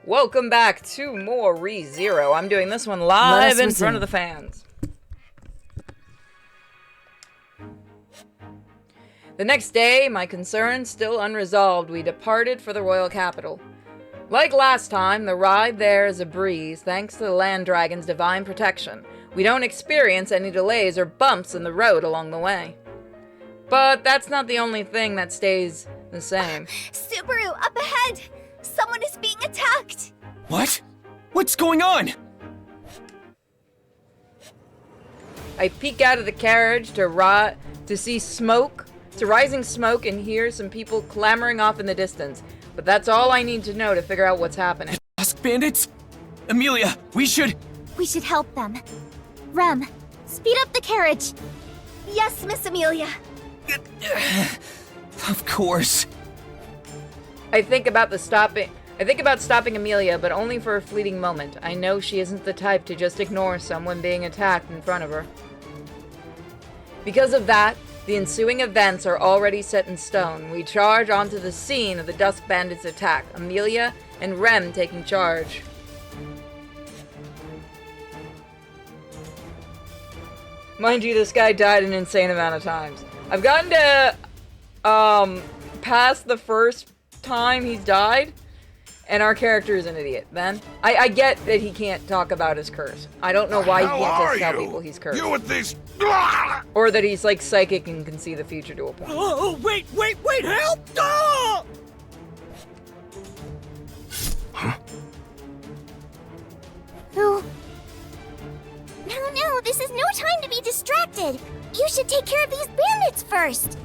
Welcome back to more ReZero. I'm doing this one live in front of the fans. The next day, my concerns still unresolved, we departed for the royal capital. Like last time, the ride there is a breeze thanks to the land dragon's divine protection. We don't experience any delays or bumps in the road along the way. But that's not the only thing that stays the same. Subaru, up ahead! Someone is being attacked! What? What's going on? I peek out of the carriage to see smoke, to rising smoke, and hear some people clamoring off in the distance. But that's all I need to know to figure out what's happening. Dusk bandits? Amelia, we should help them. Rem, speed up the carriage. Yes, Miss Amelia. Of course. I think about stopping Amelia, but only for a fleeting moment. I know she isn't the type to just ignore someone being attacked in front of her. Because of that, the ensuing events are already set in stone. We charge onto the scene of the Dusk Bandits' attack, Amelia and Rem taking charge. Mind you, this guy died an insane amount of times. I've gotten to, past the first time he's died, and our character is an idiot. Then I get that he can't talk about his curse. I don't know why he can't just tell people he's cursed. You with these... Or that he's like psychic and can see the future to a point. Oh, wait, help! Ah! Huh? No, this is no time to be distracted. You should take care of these bandits first.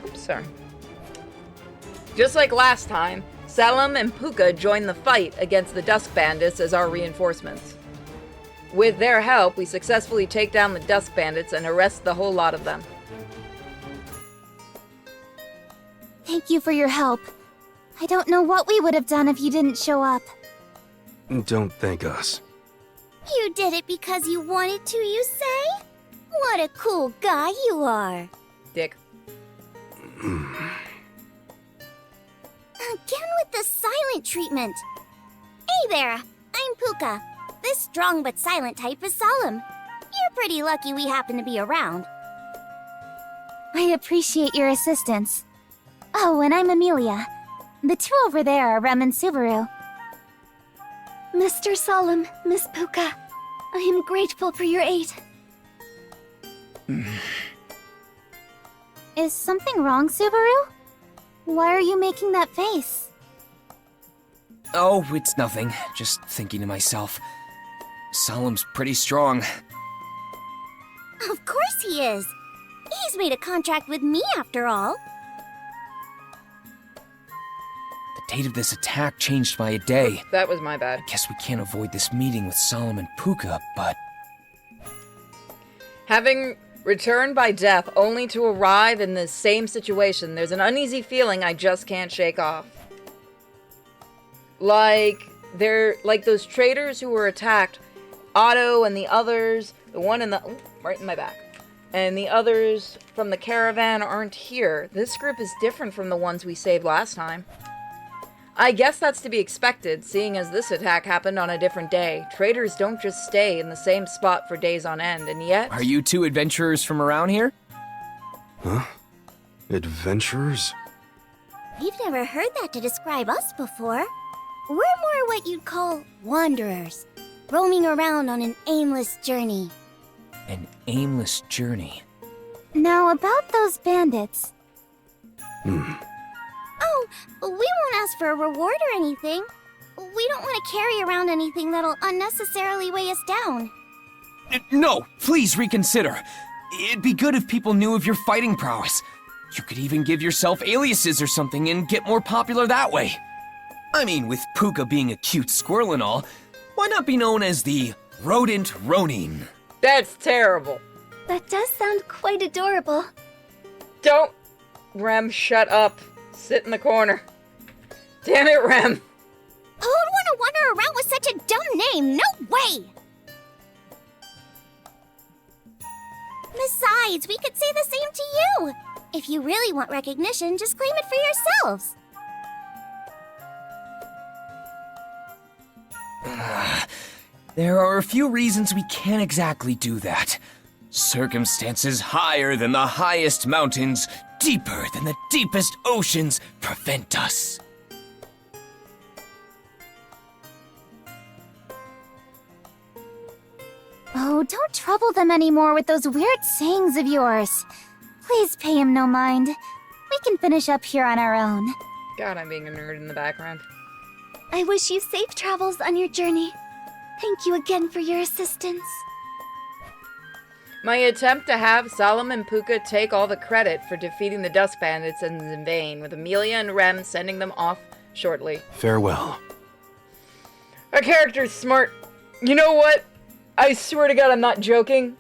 Oops, sorry. Just like last time, Salem and Puka joined the fight against the Dusk Bandits as our reinforcements. With their help, we successfully take down the Dusk Bandits and arrest the whole lot of them. Thank you for your help. I don't know what we would have done if you didn't show up. Don't thank us. You did it because you wanted to, you say? What a cool guy you are. Dick. Again with the silent treatment. Hey there, I'm Puka. This strong but silent type is Salem. You're pretty lucky we happen to be around. I appreciate your assistance. Oh, and I'm Amelia. The two over there are Rem and Subaru. Mr. Salem, Miss Puka, I am grateful for your aid. Is something wrong, Subaru? Why are you making that face? Oh, it's nothing. Just thinking to myself. Salem's pretty strong. Of course he is. He's made a contract with me after all. The date of this attack changed by a day. That was my bad. Guess we can't avoid this meeting with Salem and Puka, but... Having returned by death only to arrive in the same situation, there's an uneasy feeling I just can't shake off. Like those traders who were attacked, Otto and the others, the one in the... Ooh, right in my back. And the others from the caravan aren't here. This group is different from the ones we saved last time. I guess that's to be expected, seeing as this attack happened on a different day. Traders don't just stay in the same spot for days on end, and yet... Are you two adventurers from around here? Huh? Adventurers? We've never heard that to describe us before. We're more what you'd call wanderers, roaming around on an aimless journey. An aimless journey. Now, about those bandits... Oh, we won't ask for a reward or anything. We don't want to carry around anything that'll unnecessarily weigh us down. No, please reconsider. It'd be good if people knew of your fighting prowess. You could even give yourself aliases or something and get more popular that way. I mean, with Puka being a cute squirrel and all, why not be known as the Rodent Ronin? That's terrible. That does sound quite adorable. Don't... Rem, shut up. Sit in the corner. Damn it, Rem. Who would want to wander around with such a dumb name? No way! Besides, we could say the same to you. If you really want recognition, just claim it for yourselves. There are a few reasons we can't exactly do that. Circumstances higher than the highest mountains, deeper than the deepest oceans, prevent us. Oh, don't trouble them anymore with those weird sayings of yours. Please pay him no mind. We can finish up here on our own. God, I'm being a nerd in the background. I wish you safe travels on your journey. Thank you again for your assistance. My attempt to have Solemn and Puka take all the credit for defeating the Dust Bandits ends in vain, with Amelia and Rem sending them off shortly. Farewell. Our character's smart. You know what? I swear to God, I'm not joking.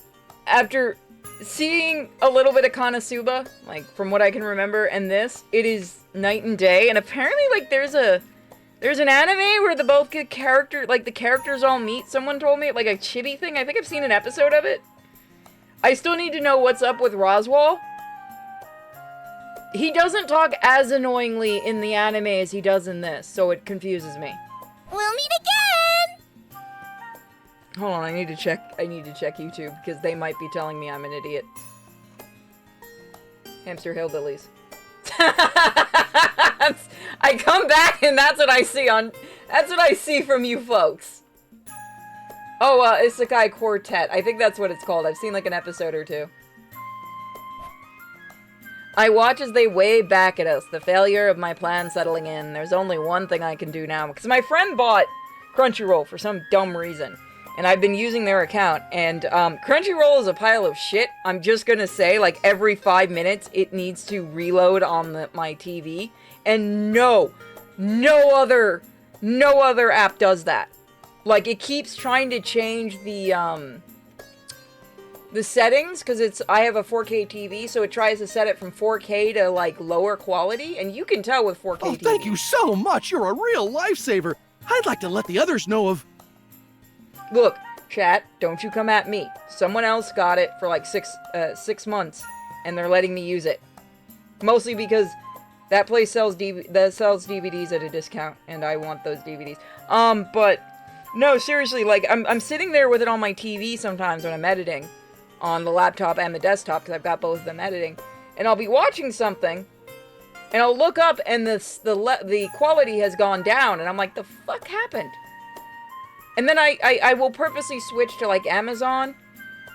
After seeing a little bit of Konosuba, like, from what I can remember, and this, it is night and day, and apparently, like, there's an anime where the characters all meet. Someone told me, like, a chibi thing. I think I've seen an episode of it. I still need to know what's up with Roswell. He doesn't talk as annoyingly in the anime as he does in this, so it confuses me. We'll meet again! Hold on, I need to check YouTube, because they might be telling me I'm an idiot. Hamster Hillbillies. I come back and that's what I see from you folks. Oh, Isekai Quartet. I think that's what it's called. I've seen like an episode or two. I watch as they wave back at us, the failure of my plan settling in. There's only one thing I can do now, because my friend bought Crunchyroll for some dumb reason, and I've been using their account, and Crunchyroll is a pile of shit. I'm just gonna say, like, every 5 minutes it needs to reload on my TV, and no other app does that. Like, it keeps trying to change the settings, because I have a 4K TV, so it tries to set it from 4K to, like, lower quality, and you can tell with 4K TV. Oh, thank you so much. You're a real lifesaver. I'd like to let the others know of... Look, chat, don't you come at me. Someone else got it for, like, 6 months, and they're letting me use it. Mostly because that place sells DVDs at a discount, and I want those DVDs. But... no, seriously, like, I'm sitting there with it on my TV sometimes when I'm editing, on the laptop and the desktop, because I've got both of them editing, and I'll be watching something, and I'll look up, and the quality has gone down, and I'm like, the fuck happened? And then I will purposely switch to, like, Amazon,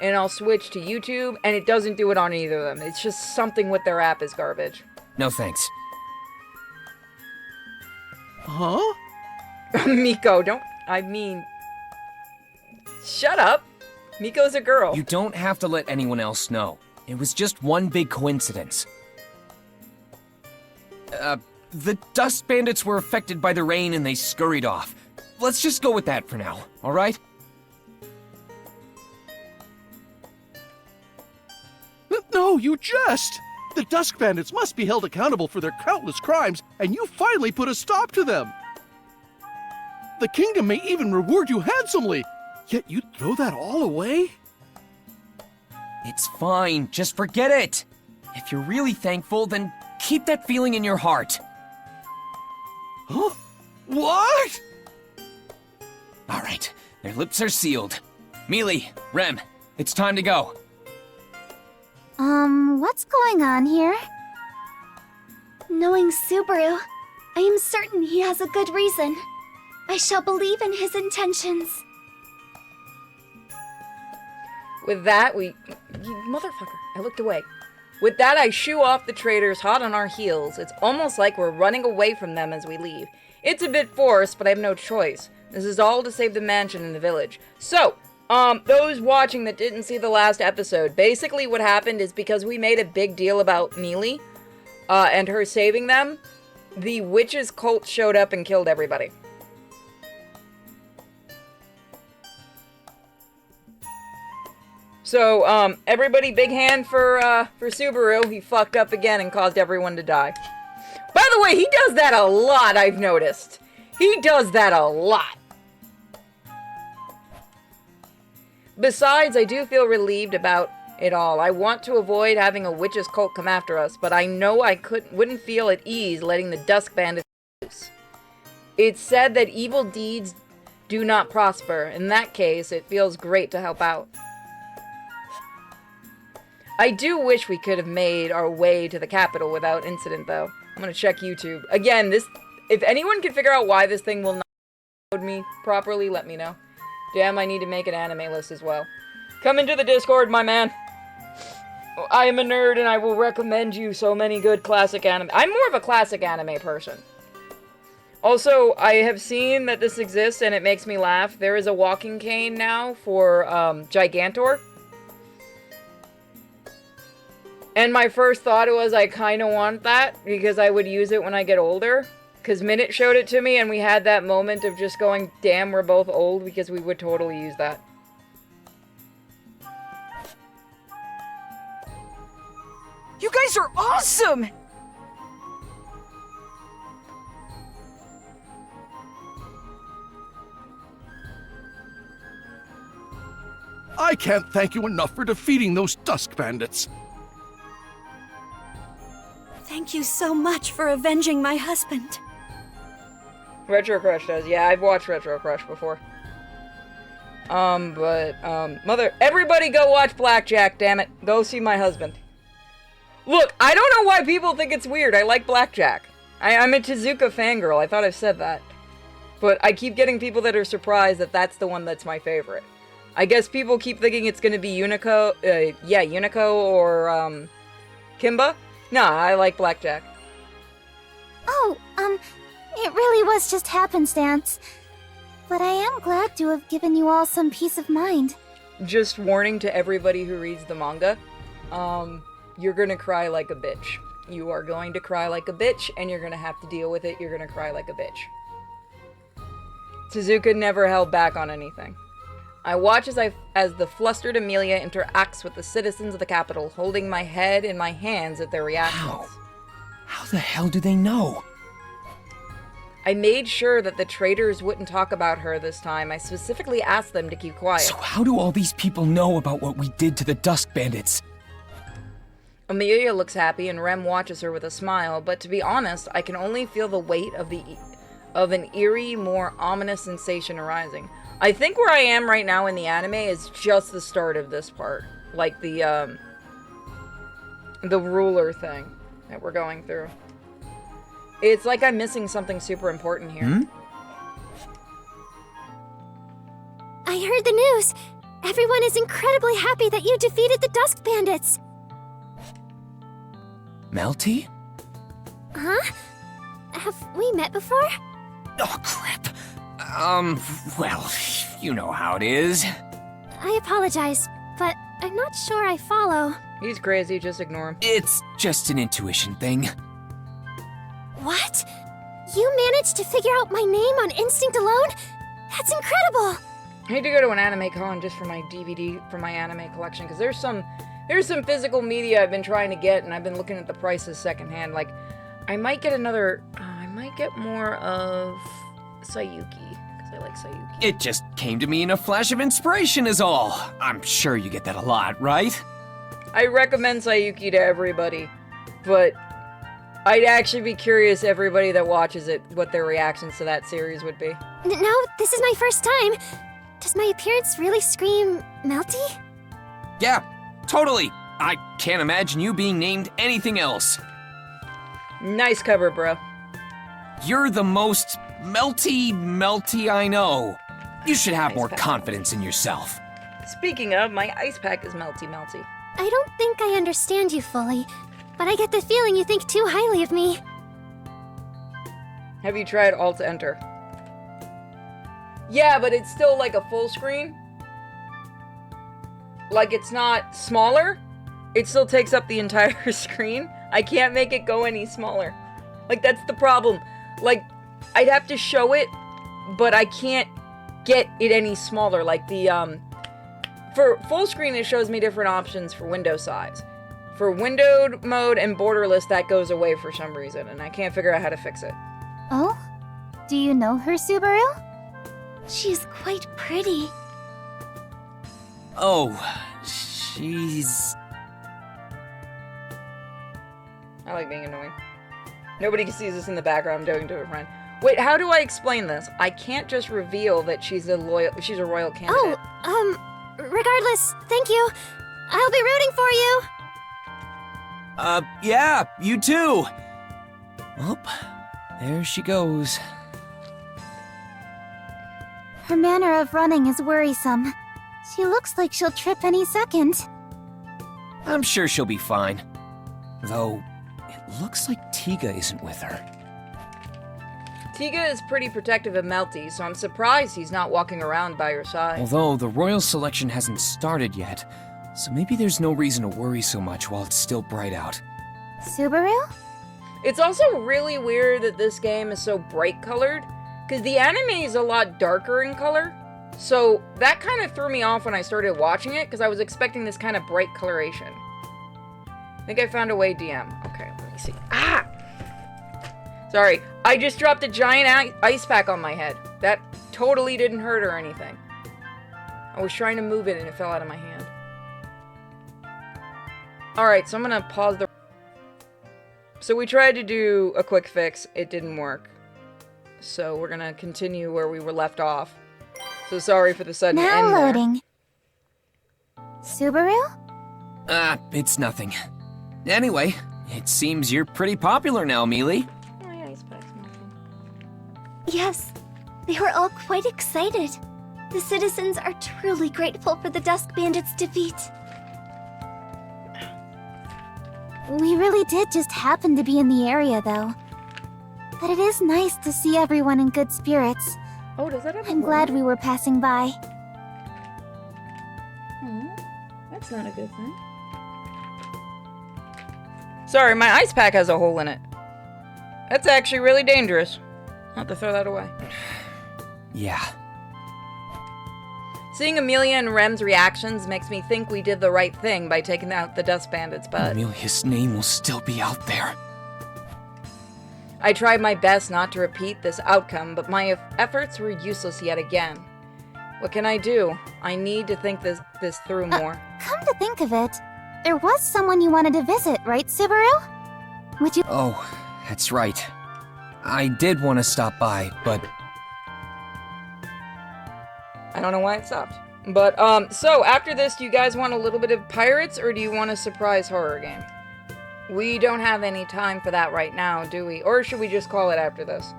and I'll switch to YouTube, and it doesn't do it on either of them. It's just something with their app is garbage. No thanks. Huh? Miko, shut up. Miko's a girl. You don't have to let anyone else know. It was just one big coincidence. The Dust Bandits were affected by the rain and they scurried off. Let's just go with that for now, alright? No, you jest! The Dusk Bandits must be held accountable for their countless crimes, and you finally put a stop to them! The kingdom may even reward you handsomely, yet you'd throw that all away? It's fine, just forget it! If you're really thankful, then keep that feeling in your heart. Huh? What? Alright, their lips are sealed. Mealy, Rem, it's time to go. What's going on here? Knowing Subaru, I am certain he has a good reason. I shall believe in his intentions. With that, you motherfucker, I looked away. With that, I shoo off the traitors hot on our heels. It's almost like we're running away from them as we leave. It's a bit forced, but I have no choice. This is all to save the mansion and the village. So, those watching that didn't see the last episode, basically what happened is because we made a big deal about Mealy, and her saving them, the witches' cult showed up and killed everybody. So, everybody big hand for Subaru. He fucked up again and caused everyone to die. By the way, he does that a lot, I've noticed. He does that a lot. Besides, I do feel relieved about it all. I want to avoid having a witch's cult come after us, but I know I wouldn't feel at ease letting the Dusk Bandits loose. It's said that evil deeds do not prosper. In that case, it feels great to help out. I do wish we could have made our way to the capital without incident, though. I'm gonna check YouTube. Again, if anyone can figure out why this thing will not load me properly, let me know. Damn, I need to make an anime list as well. Come into the Discord, my man. I am a nerd and I will recommend you so many good classic anime. I'm more of a classic anime person. Also, I have seen that this exists and it makes me laugh. There is a walking cane now for Gigantor. And my first thought was I kind of want that because I would use it when I get older. Because Minute showed it to me and we had that moment of just going, damn, we're both old, because we would totally use that. You guys are awesome! I can't thank you enough for defeating those Dusk Bandits. Thank you so much for avenging my husband. Retro Crush does. Yeah, I've watched Retro Crush before. Everybody go watch Blackjack, damn it. Go see my husband. Look, I don't know why people think it's weird. I like Blackjack. I'm a Tezuka fangirl. I thought I've said that. But I keep getting people that are surprised that that's the one that's my favorite. I guess people keep thinking it's gonna be Unico, Unico or, Kimba? No, I like Blackjack. Oh, it really was just happenstance. But I am glad to have given you all some peace of mind. Just warning to everybody who reads the manga, you're gonna cry like a bitch. You are going to cry like a bitch, and you're gonna have to deal with it. You're gonna cry like a bitch. Tezuka never held back on anything. I watch as the flustered Amelia interacts with the citizens of the capital, holding my head in my hands at their reactions. How the hell do they know? I made sure that the traitors wouldn't talk about her this time. I specifically asked them to keep quiet. So how do all these people know about what we did to the Dusk Bandits? Amelia looks happy and Rem watches her with a smile, but to be honest, I can only feel the weight of an eerie, more ominous sensation arising. I think where I am right now in the anime is just the start of this part. Like the ruler thing that we're going through. It's like I'm missing something super important here. I heard the news. Everyone is incredibly happy that you defeated the Dusk Bandits. Melty? Huh? Have we met before? Oh, crap. Well, you know how it is. I apologize, but I'm not sure I follow. He's crazy, just ignore him. It's just an intuition thing. What? You managed to figure out my name on instinct alone? That's incredible! I need to go to an anime con just for my DVD, for my anime collection, because there's some physical media I've been trying to get, and I've been looking at the prices secondhand. Like, I might get I might get more of Sayuki, because I like Sayuki. It just came to me in a flash of inspiration is all. I'm sure you get that a lot, right? I recommend Sayuki to everybody, but I'd actually be curious, everybody that watches it, what their reactions to that series would be. No, this is my first time. Does my appearance really scream Melty? Yeah, totally. I can't imagine you being named anything else. Nice cover, bro. You're the most melty I know. You should have more confidence in yourself. Speaking of, my ice pack is melty. I don't think I understand you fully, but I get the feeling you think too highly of me. Have you tried Alt Enter? Yeah, but it's still like a full screen. Like, it's not smaller. It still takes up the entire screen. I can't make it go any smaller. Like, that's the problem. Like, I'd have to show it, but I can't get it any smaller. Like, for full screen, it shows me different options for window size. For windowed mode and borderless, that goes away for some reason, and I can't figure out how to fix it. Oh? Do you know her, Subaru? She's quite pretty. Oh, she's... I like being annoying. Nobody sees this in the background. I'm doing to a friend. Wait, how do I explain this? I can't just reveal that she's a royal candidate. Regardless, thank you. I'll be rooting for you. Yeah, you too. Well, there she goes. Her manner of running is worrisome. She looks like she'll trip any second. I'm sure she'll be fine. Though, it looks like Tiga isn't with her. Tiga is pretty protective of Melty, so I'm surprised he's not walking around by her side. Although, the royal selection hasn't started yet, so maybe there's no reason to worry so much while it's still bright out. Subaru? It's also really weird that this game is so bright colored, because the anime is a lot darker in color. So that kind of threw me off when I started watching it, because I was expecting this kind of bright coloration. I think I found a way, DM. Okay, let me see. Ah! Sorry, I just dropped a giant ice pack on my head. That totally didn't hurt or anything. I was trying to move it and it fell out of my hand. Alright, so I'm gonna pause the... So we tried to do a quick fix. It didn't work. So we're gonna continue where we were left off. So sorry for the sudden Now end there. loading. Subaru? It's nothing. Anyway, it seems you're pretty popular now, Mealy. My ice pack's melting. Yes, they were all quite excited. The citizens are truly grateful for the Dusk Bandits' defeat. We really did just happen to be in the area, though. But it is nice to see everyone in good spirits. Oh, does that have a I'm glad hole? we were passing by. Oh, that's not a good thing. Sorry, my ice pack has a hole in it. That's actually really dangerous. I'll have to throw that away. Yeah. Seeing Amelia and Rem's reactions makes me think we did the right thing by taking out the Dust Bandits, but... Amelia's name will still be out there. I tried my best not to repeat this outcome, but my efforts were useless yet again. What can I do? I need to think this through more. Come to think of it, there was someone you wanted to visit, right, Subaru? Would you... Oh, that's right. I did want to stop by, but... I don't know why it stopped. But, so after this, do you guys want a little bit of pirates, or do you want a surprise horror game? We don't have any time for that right now, do we? Or should we just call it after this?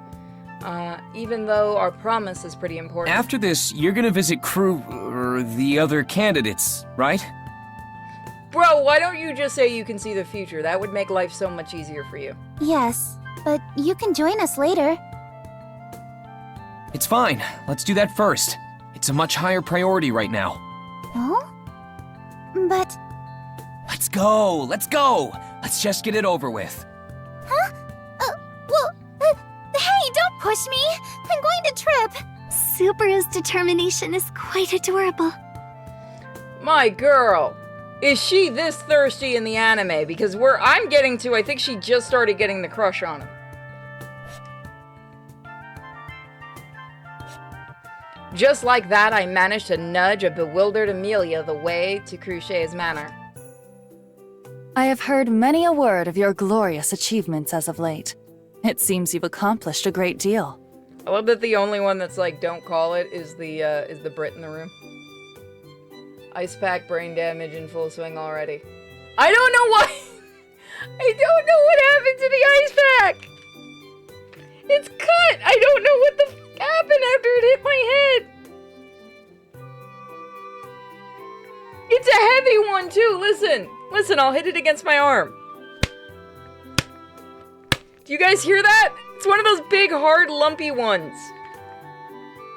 Even though our promise is pretty important. After this, you're gonna visit the other candidates, right? Bro, why don't you just say you can see the future? That would make life so much easier for you. Yes, but you can join us later. It's fine. Let's do that first. It's a much higher priority right now. Oh? But... Let's go! Let's go! Let's just get it over with. Huh? Hey, don't push me! I'm going to trip! Subaru's determination is quite adorable. My girl! Is she this thirsty in the anime? Because I'm getting to, I think she just started getting the crush on him. Just like that, I managed to nudge a bewildered Amelia the way to Cruchet's manor. I have heard many a word of your glorious achievements as of late. It seems you've accomplished a great deal. I love that the only one that's like, don't call it, is the Brit in the room. Ice pack, brain damage in full swing already. I don't know why! I don't know what happened to the ice pack! It's cut! I don't know what the f happened after it hit my head! It's a heavy one too, listen! Listen, I'll hit it against my arm. Do you guys hear that? It's one of those big, hard, lumpy ones.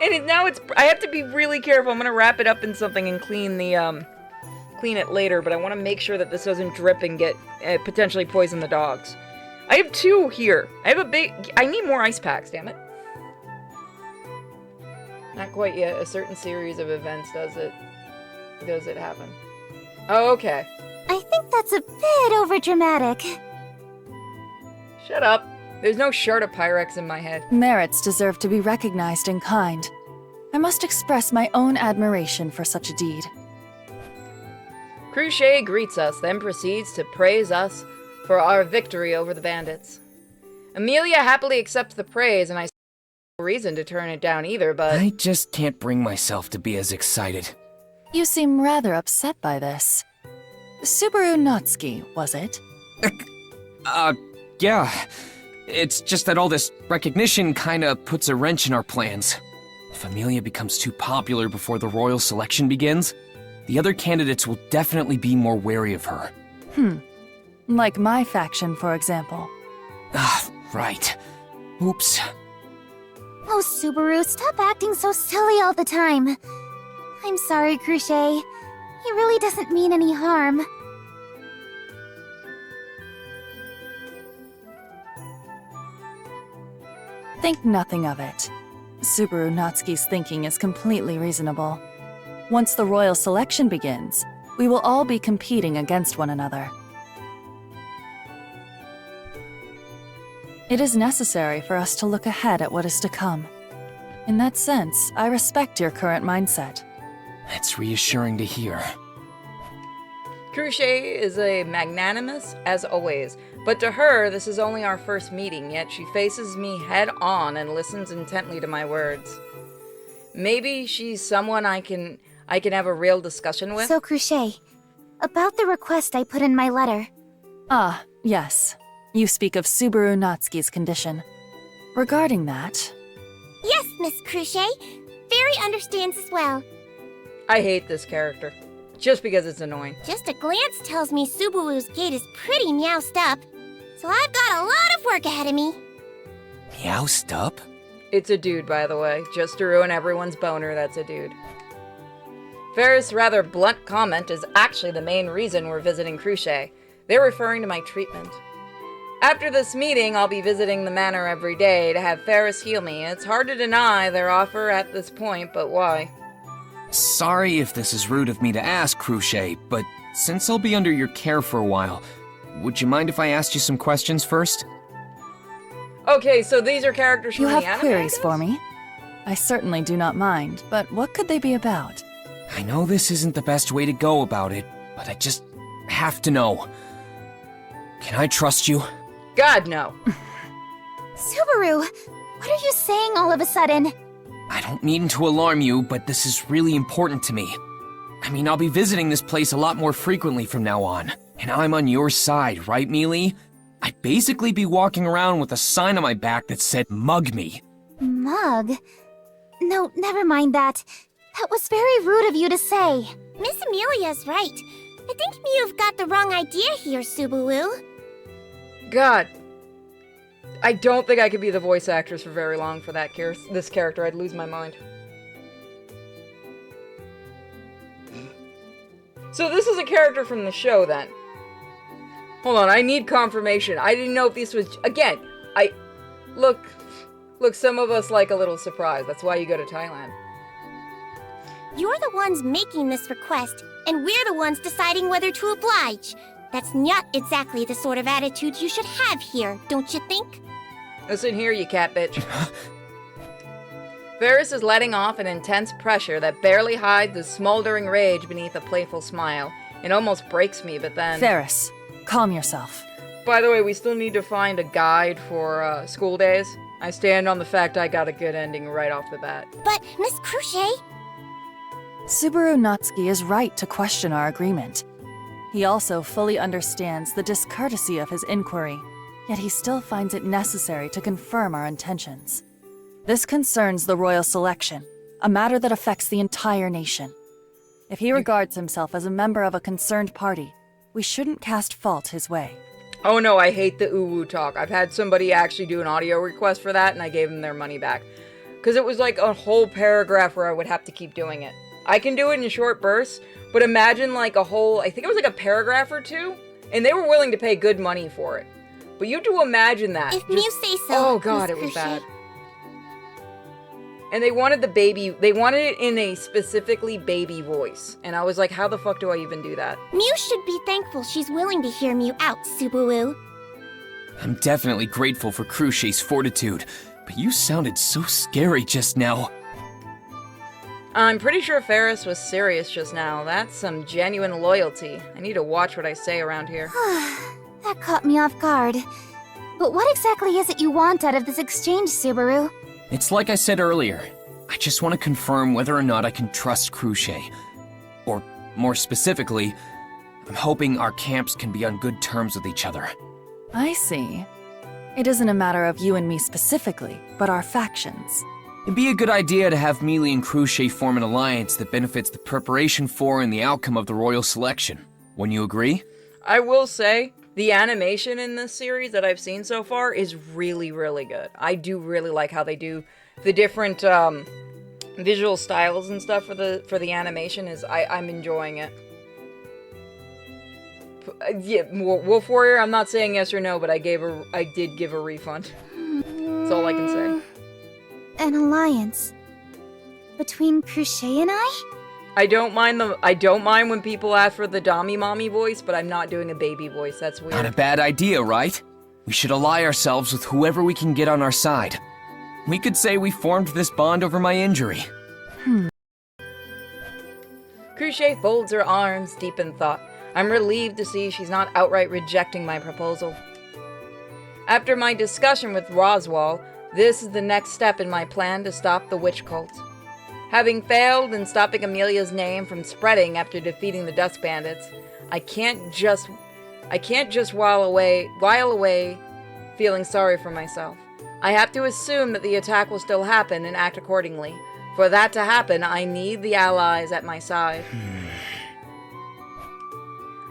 And now I have to be really careful. I'm gonna wrap it up in something and clean it later, but I want to make sure that this doesn't drip and get, potentially poison the dogs. I have 2 here. I need more ice packs, damn it. Not quite yet. A certain series of events does it happen. Oh, okay. I think that's a bit overdramatic. Shut up. There's no shard of Pyrex in my head. Merits deserve to be recognized in kind. I must express my own admiration for such a deed. Cruchet greets us, then proceeds to praise us for our victory over the bandits. Amelia happily accepts the praise, and I reason to turn it down either, but I just can't bring myself to be as excited. You seem rather upset by this. Subaru Natsuki, was it? Yeah. It's just that all this recognition kinda puts a wrench in our plans. If Amelia becomes too popular before the royal selection begins, the other candidates will definitely be more wary of her. Like my faction, for example. Ah, right. Oops. Oh, Subaru, stop acting so silly all the time. I'm sorry, Crochet. He really doesn't mean any harm. Think nothing of it. Subaru Natsuki's thinking is completely reasonable. Once the royal selection begins, we will all be competing against one another. It is necessary for us to look ahead at what is to come. In that sense, I respect your current mindset. That's reassuring to hear. Crochet is a magnanimous as always, but to her, this is only our first meeting, yet she faces me head on and listens intently to my words. Maybe she's someone I can have a real discussion with? So, Crochet, about the request I put in my letter. Ah, yes. You speak of Subaru Natsuki's condition. Regarding that, Yes, Miss Crochet. Fairy understands as well. I hate this character, just because it's annoying. Just a glance tells me Subaru's gate is pretty meowsed up. So I've got a lot of work ahead of me. Meowsed up? It's a dude, by the way. Just to ruin everyone's boner, that's a dude. Ferris' rather blunt comment is actually the main reason we're visiting Crochet. They're referring to my treatment. After this meeting, I'll be visiting the manor every day to have Ferris heal me. It's hard to deny their offer at this point, but why? Sorry if this is rude of me to ask, Crochet, but since I'll be under your care for a while, would you mind if I asked you some questions first? Okay, so these are characters from you the have anime, queries I guess? for me? I certainly do not mind, but what could they be about? I know this isn't the best way to go about it, but I just have to know. Can I trust you? God, no. Subaru, what are you saying all of a sudden? I don't mean to alarm you, but this is really important to me. I mean, I'll be visiting this place a lot more frequently from now on, and I'm on your side, right, Mealy? I'd basically be walking around with a sign on my back that said, "Mug me." Mug? No, never mind that. That was very rude of you to say. Miss Amelia's right. I think you've got the wrong idea here, Subaru. God. I don't think I could be the voice actress for very long for this character. I'd lose my mind. So this is a character from the show, then. Hold on, I need confirmation. I didn't know if this was... Again, Look, some of us like a little surprise. That's why you go to Thailand. You're the ones making this request, and we're the ones deciding whether to oblige. That's not exactly the sort of attitude you should have here, don't you think? Listen here, you cat bitch. Ferris is letting off an intense pressure that barely hides the smoldering rage beneath a playful smile. It almost breaks me, but then... Ferris, calm yourself. By the way, we still need to find a guide for school days. I stand on the fact I got a good ending right off the bat. But, Miss Crochet... Subaru Natsuki is right to question our agreement. He also fully understands the discourtesy of his inquiry, yet he still finds it necessary to confirm our intentions. This concerns the royal selection, a matter that affects the entire nation. If he regards himself as a member of a concerned party, we shouldn't cast fault his way. Oh no, I hate the ooh-woo talk. I've had somebody actually do an audio request for that, and I gave them their money back. Because it was like a whole paragraph where I would have to keep doing it. I can do it in short bursts, but imagine like a whole, I think it was like a paragraph or two, and they were willing to pay good money for it. But you have to imagine that. If you say so, Oh god, Miss it was Crochet. bad. And they wanted they wanted it in a specifically baby voice. And I was like, how the fuck do I even do that? Mew should be thankful she's willing to hear Mew out, Subaru. I'm definitely grateful for Crochet's fortitude, but you sounded so scary just now. I'm pretty sure Ferris was serious just now. That's some genuine loyalty. I need to watch what I say around here. That caught me off guard. But what exactly is it you want out of this exchange, Subaru? It's like I said earlier. I just want to confirm whether or not I can trust Cruce. Or, more specifically, I'm hoping our camps can be on good terms with each other. I see. It isn't a matter of you and me specifically, but our factions. It'd be a good idea to have Mealy and Cruce form an alliance that benefits the preparation for and the outcome of the royal selection. Wouldn't you agree? I will say, the animation in this series that I've seen so far is really, really good. I do really like how they do the different visual styles and stuff for the animation. I'm enjoying it. Yeah, Wolf Warrior, I'm not saying yes or no, but I did give a refund. That's all I can say. An alliance between Cruce and I? I don't mind when people ask for the Dami Mommy voice, but I'm not doing a baby voice. That's weird. Not a bad idea, right? We should ally ourselves with whoever we can get on our side. We could say we formed this bond over my injury. Cruce folds her arms, deep in thought. I'm relieved to see she's not outright rejecting my proposal. After my discussion with Roswell, this is the next step in my plan to stop the witch cult. Having failed in stopping Amelia's name from spreading after defeating the Dusk Bandits, I can't just while away feeling sorry for myself. I have to assume that the attack will still happen and act accordingly. For that to happen, I need the allies at my side.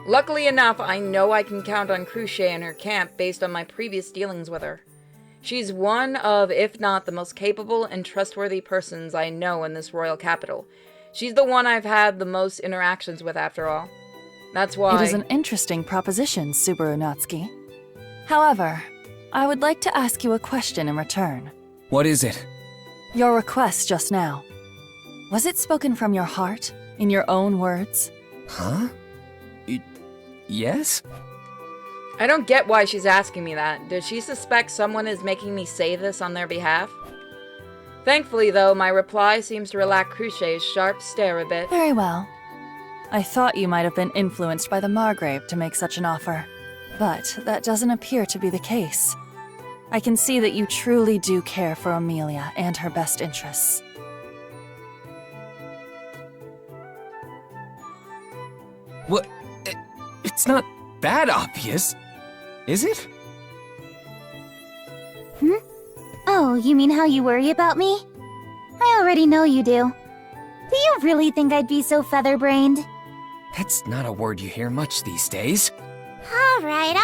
Luckily enough, I know I can count on Cruce and her camp based on my previous dealings with her. She's one of, if not the most capable and trustworthy persons I know in this royal capital. She's the one I've had the most interactions with, after all. That's why... It is an interesting proposition, Subaru Natsuki. However, I would like to ask you a question in return. What is it? Your request just now. Was it spoken from your heart, in your own words? Huh? Yes? I don't get why she's asking me that. Does she suspect someone is making me say this on their behalf? Thankfully, though, my reply seems to relax Cruce's sharp stare a bit. Very well. I thought you might have been influenced by the Margrave to make such an offer, but that doesn't appear to be the case. I can see that you truly do care for Amelia and her best interests. What? It's not that obvious, is it? Oh, you mean how you worry about me? I already know you do. Do you really think I'd be so feather-brained? That's not a word you hear much these days. Alright.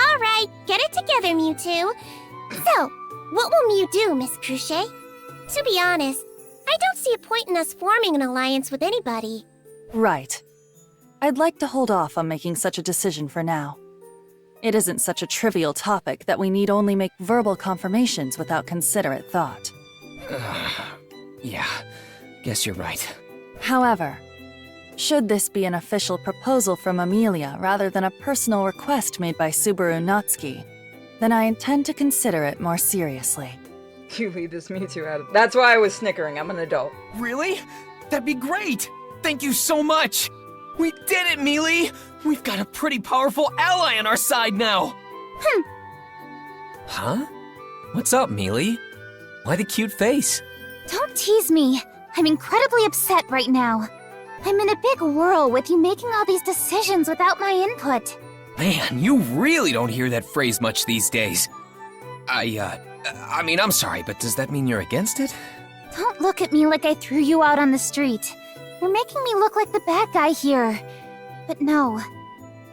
Get it together, Mewtwo. So, what will Mew do, Miss Cruce? To be honest, I don't see a point in us forming an alliance with anybody. Right. I'd like to hold off on making such a decision for now. It isn't such a trivial topic that we need only make verbal confirmations without considerate thought. Yeah, guess you're right. However, should this be an official proposal from Amelia rather than a personal request made by Subaru Natsuki, then I intend to consider it more seriously. You leave this Mewtwo out of... That's why I was snickering. I'm an adult. Really? That'd be great! Thank you so much! We did it, Mealy! We've got a pretty powerful ally on our side now! Huh? What's up, Mealy? Why the cute face? Don't tease me. I'm incredibly upset right now. I'm in a big whirl with you making all these decisions without my input. Man, you really don't hear that phrase much these days. I mean, I'm sorry, but does that mean you're against it? Don't look at me like I threw you out on the street. You're making me look like the bad guy here. But no,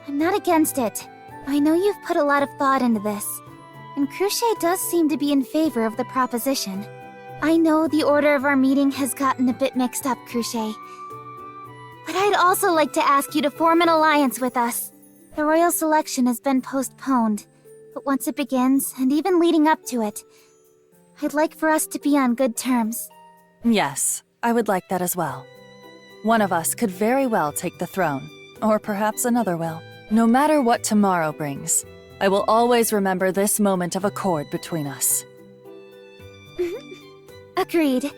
I'm not against it. I know you've put a lot of thought into this, and Cruce does seem to be in favor of the proposition. I know the order of our meeting has gotten a bit mixed up, Cruce. But I'd also like to ask you to form an alliance with us. The royal selection has been postponed, but once it begins, and even leading up to it, I'd like for us to be on good terms. Yes, I would like that as well. One of us could very well take the throne, or perhaps another will. No matter what tomorrow brings, I will always remember this moment of accord between us. Agreed.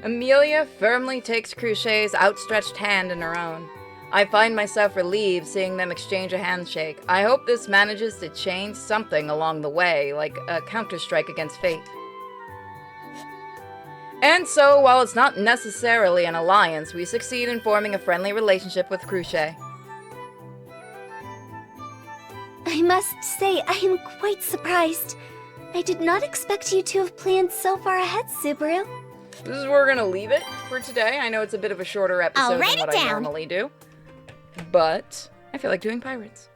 Amelia firmly takes Cruce's outstretched hand in her own. I find myself relieved seeing them exchange a handshake. I hope this manages to change something along the way, like a counter-strike against fate. And so, while it's not necessarily an alliance, we succeed in forming a friendly relationship with Cruce. I must say, I am quite surprised. I did not expect you to have planned so far ahead, Subaru. This is where we're gonna leave it for today. I know it's a bit of a shorter episode I'll write than what it I down. normally do, but I feel like doing pirates.